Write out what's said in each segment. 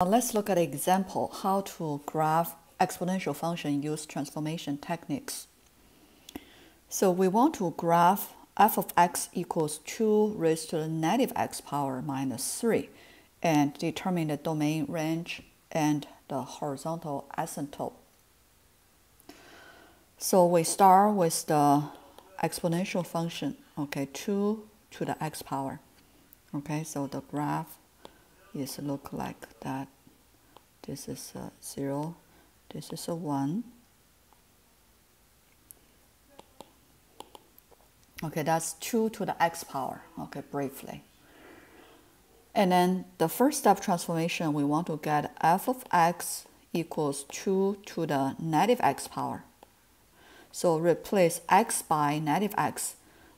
Now let's look at an example how to graph exponential function use transformation techniques. So we want to graph f of x equals 2 raised to the negative x power minus 3 and determine the domain range and the horizontal asymptote. So we start with the exponential function, okay, 2 to the x power. Okay, so the graph is look like that. This is a 0, this is a 1. Okay, that's 2 to the x power, okay, briefly. And then the first step transformation, we want to get f of x equals 2 to the negative x power. So replace x by negative x.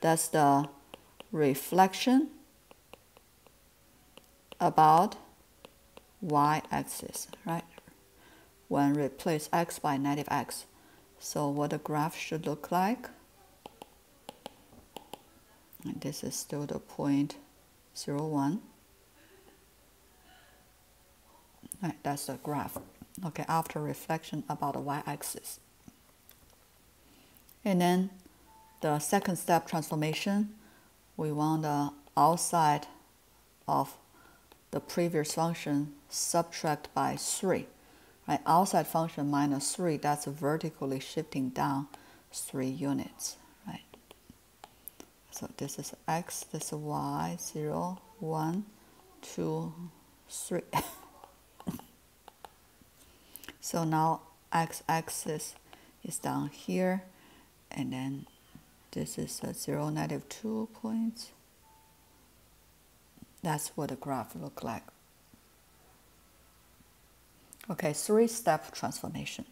That's the reflection about y-axis, right? When replace x by negative x. So what the graph should look like. And this is still the point 0, 1. Right, that's the graph. Okay, after reflection about the y-axis. And then the second step transformation, we want the outside of the previous function subtract by 3. Right, outside function minus 3, that's vertically shifting down 3 units. Right. So this is x, this is y, 0, 1, 2, 3. So now x-axis is down here, and then this is a 0, negative 2 points. That's what the graph looks like. Okay, 3-step transformation.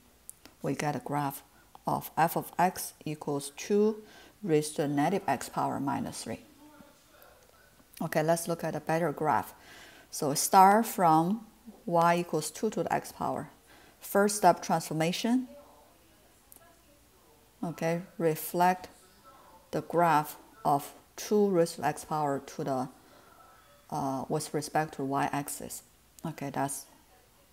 We get a graph of f of x equals 2 raised to the negative x power minus 3. Okay, let's look at a better graph. So start from y equals 2 to the x power. First step transformation. Okay, reflect the graph of 2 raised to the x power to the with respect to y-axis. Okay, that's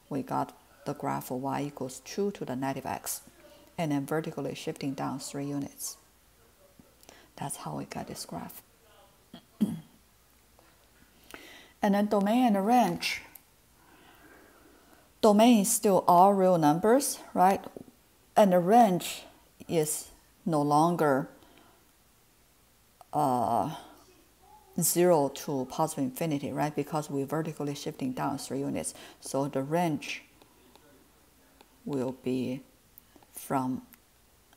we got the graph of y equals 2 to the negative x, and then vertically shifting down 3 units. That's how we got this graph. And then domain and range. Domain is still all real numbers, right? And the range is no longer 0 to positive infinity, right? Because we're vertically shifting down 3 units. So the range will be from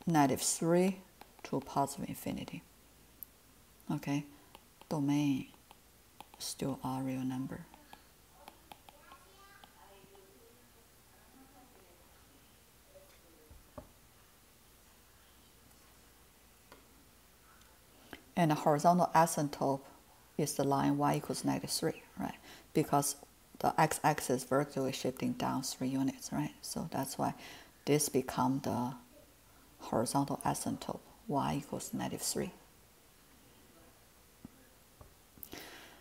negative 3 to positive infinity. Okay, domain still a real number. And the horizontal asymptote is the line y equals negative 3, right? Because the x-axis vertically shifting down 3 units, right? So that's why this becomes the horizontal asymptote, y equals negative 3.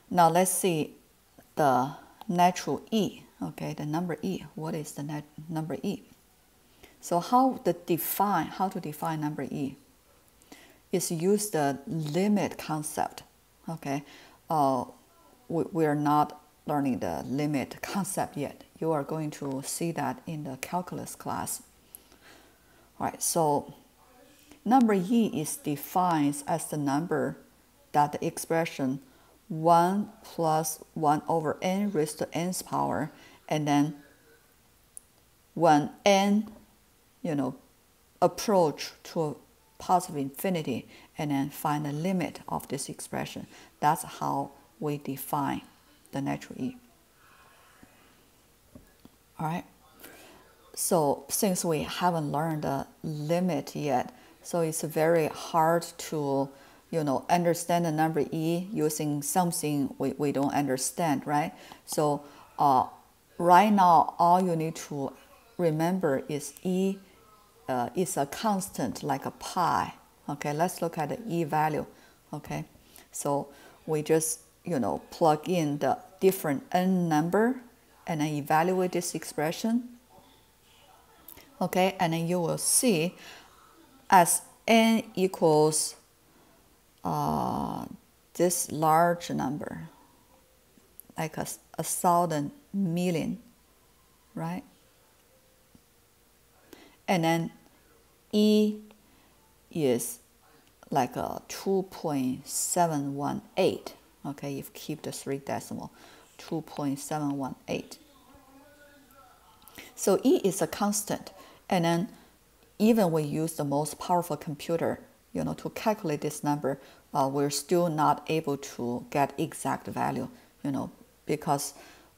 Now let's see the natural e, okay, the number e. What is the number e? So how to define number e is use the limit concept, okay? We are not learning the limit concept yet. You are going to see that in the calculus class. All right, so number e is defined as the number that the expression 1 plus 1 over n raised to n's power, and then when n, approach to a positive infinity, and then find the limit of this expression. That's how we define the natural e. All right. So since we haven't learned the limit yet, so it's very hard to, understand the number e using something we don't understand, right? So right now, all you need to remember is e is a constant like a pi. Okay, let's look at the e value. Okay, so we just plug in the different n number and then evaluate this expression. Okay, and then you will see as n equals this large number, like a 1,000 million, right? And then E is like a 2.718, okay, if you keep the 3 decimal, 2.718. So E is a constant, and then even we use the most powerful computer, to calculate this number, we're still not able to get exact value, because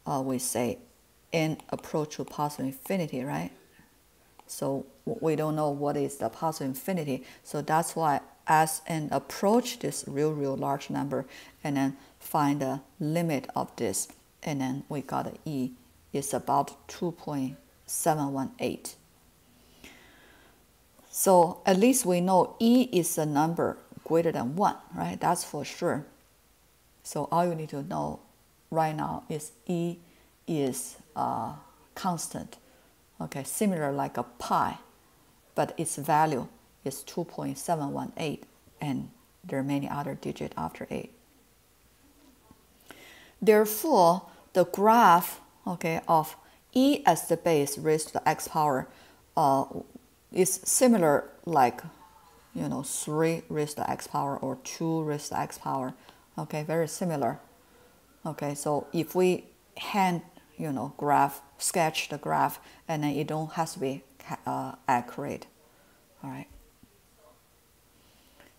we say n approach to positive infinity, right? So we don't know what is the positive infinity. So that's why as n approach this real large number, and then find the limit of this, and then we got the E is about 2.718. So at least we know E is a number greater than 1, right? That's for sure. So all you need to know right now is E is constant. Okay, similar like a pi, but its value is 2.718, and there are many other digits after 8. Therefore, the graph, okay, of E as the base raised to the x power is similar like 3 raised to the x power or 2 raised to the x power. Okay, very similar. Okay, so if we sketch the graph, and then it don't have to be accurate. All right.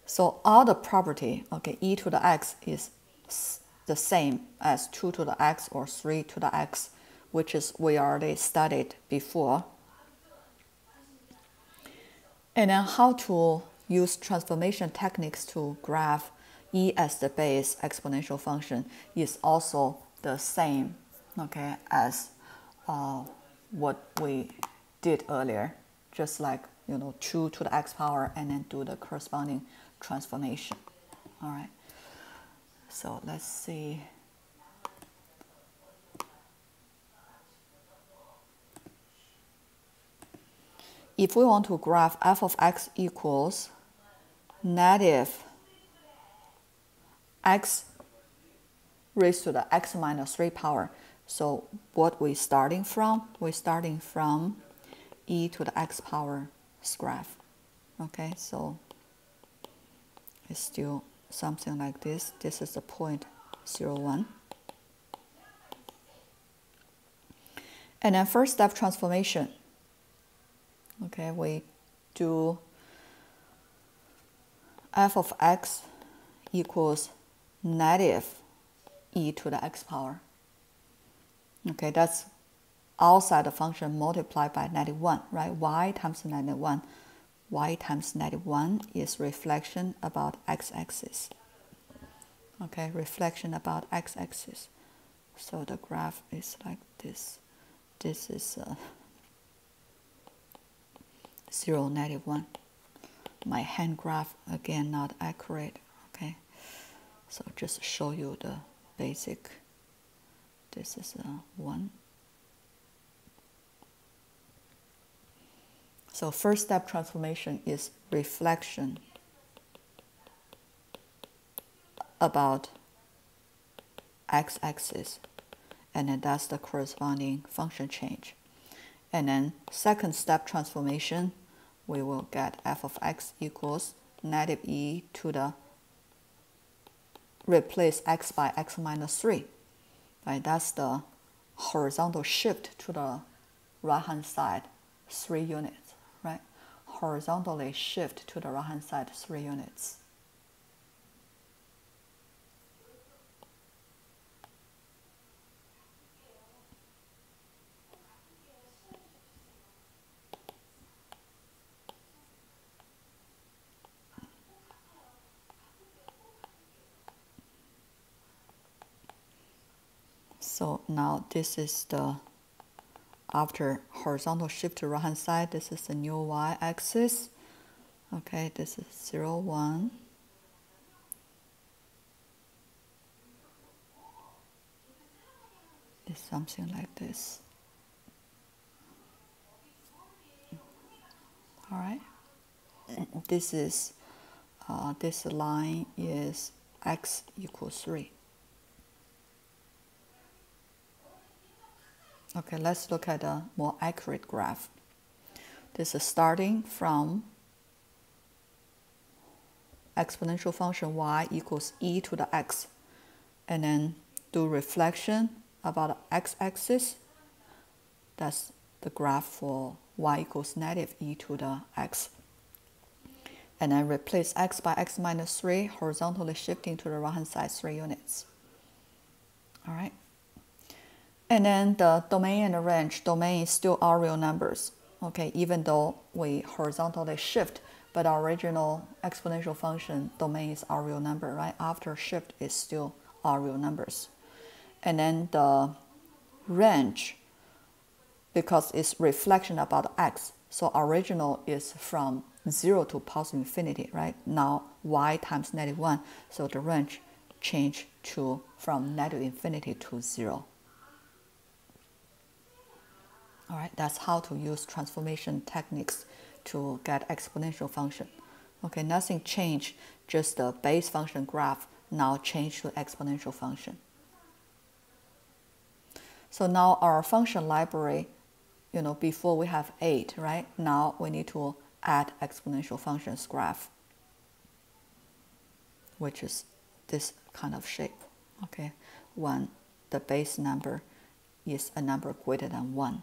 So all the property, okay, e to the x is the same as 2 to the x or 3 to the x, which is we already studied before. And then how to use transformation techniques to graph e as the base exponential function is also the same, okay, as what we did earlier, just like 2 to the x power, and then do the corresponding transformation. All right, so let's see. If we want to graph f of x equals negative x raised to the x minus 3 power, so what we starting from? We're starting from e to the x power graph. Okay, so it's still something like this. This is the point 0, 1. And then first step transformation. Okay, we do f of x equals negative e to the x power. Okay, that's outside the function multiplied by negative 1, right? Y times negative 1. Y times negative 1 is reflection about x-axis. Okay, reflection about x-axis. So the graph is like this. This is 0, negative 1. My hand graph, again, not accurate. Okay, so just show you the basic. This is 1. So first step transformation is reflection about x-axis, and then that's the corresponding function change. And then second step transformation, we will get f of x equals negative e to the, replace x by x minus 3. Right, that's the horizontal shift to the right-hand side, 3 units, right? Horizontally shift to the right-hand side, 3 units. So now this is the, after horizontal shift to right hand side, this is the new y-axis. Okay, this is 0, 1. is something like this. All right. This is this line is x equals 3. Okay, let's look at a more accurate graph. This is starting from exponential function y equals e to the x, and then do reflection about the x-axis. That's the graph for y equals negative e to the x. And then replace x by x minus 3, horizontally shifting to the right-hand side 3 units. All right. And then the domain and the range. Domain is still all real numbers. Okay, even though we horizontally shift, but our original exponential function domain is all real number, right? After shift is still all real numbers. And then the range, because it's reflection about x, so original is from 0 to positive infinity, right? Now y times negative 1, so the range change to from negative infinity to 0. All right, that's how to use transformation techniques to get exponential function. Okay, nothing changed, just the base function graph now changed to exponential function. So now our function library, before we have 8, right? Now we need to add exponential functions graph, which is this kind of shape, okay? When the base number is a number greater than 1.